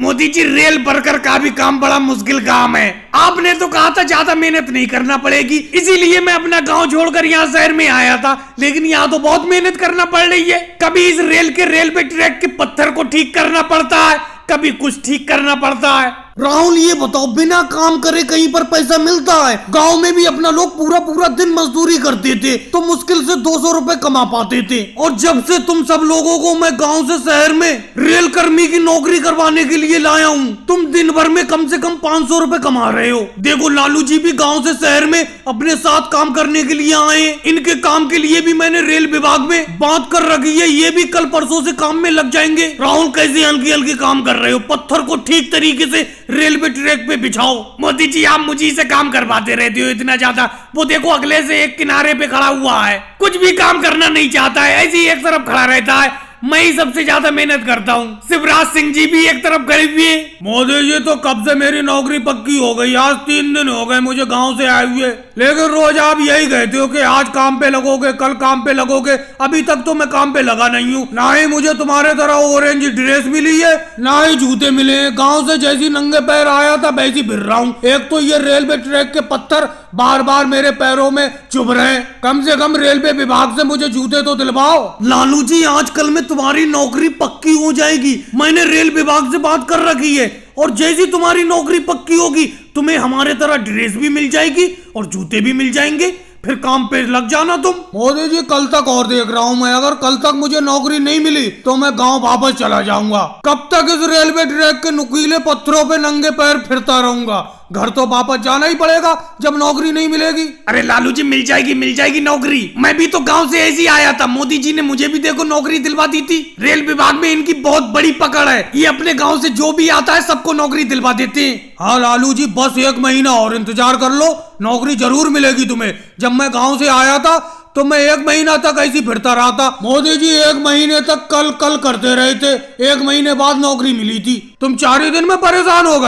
Modi ji, rail worker का भी काम बड़ा मुश्किल काम है। आपने तो कहा था ज्यादा मेहनत नहीं करना पड़ेगी, इसीलिए मैं अपना गांव छोड़कर यहाँ शहर में आया था। लेकिन यहाँ तो बहुत मेहनत करना पड़ रही है। कभी इस रेल के रेलवे ट्रैक के पत्थर को ठीक करना पड़ता है, कभी कुछ ठीक करना पड़ता है। राहुल, ये बताओ, बिना काम करे कहीं पर पैसा मिलता है? गांव में भी अपना लोग पूरा पूरा दिन मजदूरी करते थे तो मुश्किल से 200 रुपए कमा पाते थे। और जब से तुम सब लोगों को मैं गांव से शहर में रेल कर्मी की नौकरी करवाने के लिए लाया हूँ, तुम दिन भर में कम से कम 500 रुपए कमा रहे हो। देखो, लालू जी भी गाँव से शहर में अपने साथ काम करने के लिए आए हैं। इनके काम के लिए भी मैंने रेल विभाग में बात कर रखी है, ये भी कल परसों से काम में लग जाएंगे। राहुल, कैसे हल्की हल्की काम कर रहे हो? पत्थर को ठीक तरीके से रेलवे ट्रैक पे बिछाओ। मोदी जी, आप मुझी से काम करवाते रहते हो इतना ज्यादा। वो देखो, अगले से एक किनारे पे खड़ा हुआ है, कुछ भी काम करना नहीं चाहता है, ऐसे ही एक तरफ खड़ा रहता है। मैं ही सबसे ज्यादा मेहनत करता हूँ। शिवराज सिंह जी भी एक तरफ खड़े हुए। मोदी जी, तो कब से मेरी नौकरी पक्की हो गई। आज 3 दिन हो गए मुझे गांव से आए हुए, लेकिन रोज आप यही कहते हो कि आज काम पे लगोगे, कल काम पे लगोगे। अभी तक तो मैं काम पे लगा नहीं हूँ। ना ही मुझे तुम्हारे तरह ऑरेंज ड्रेस मिली है, ना ही जूते मिले हैं। गाँव से जैसी नंगे पैर आया था वैसी फिर रहा हूँ। एक तो ये रेलवे ट्रैक के पत्थर बार बार मेरे पैरों में चुभ रहे हैं। कम से कम रेलवे विभाग से मुझे जूते तो दिलवाओ। लालू जी, आजकल में तुम्हारी नौकरी पक्की हो जाएगी। मैंने रेल विभाग से बात कर रखी है, और जैसी तुम्हारी नौकरी पक्की होगी तुम्हें हमारे तरह ड्रेस भी मिल जाएगी और जूते भी मिल जाएंगे। फिर काम पे लग जाना तुम। मोदी जी, कल तक और देख रहा हूँ मैं। अगर कल तक मुझे नौकरी नहीं मिली तो मैं गांव वापस चला जाऊंगा। कब तक इस रेलवे ट्रैक के नुकीले पत्थरों पे नंगे पैर फिरता रहूंगा? घर तो वापस जाना ही पड़ेगा जब नौकरी नहीं मिलेगी। अरे लालू जी, मिल जाएगी नौकरी। मैं भी तो गांव से ऐसे ही आया था। मोदी जी ने मुझे भी देखो नौकरी दिलवा दी थी। रेल विभाग में इनकी बहुत बड़ी पकड़ है, ये अपने गांव से जो भी आता है सबको नौकरी दिलवा देते हैं। हाँ लालू जी, बस 1 महीना और इंतजार कर लो, नौकरी जरूर मिलेगी तुम्हें। जब मैं गाँव से आया था तो मैं 1 महीना तक ऐसी फिरता रहा था। मोदी जी 1 महीने तक कल कल करते रहे थे, 1 महीने बाद नौकरी मिली थी। तुम 4 ही दिन में परेशान हो गए।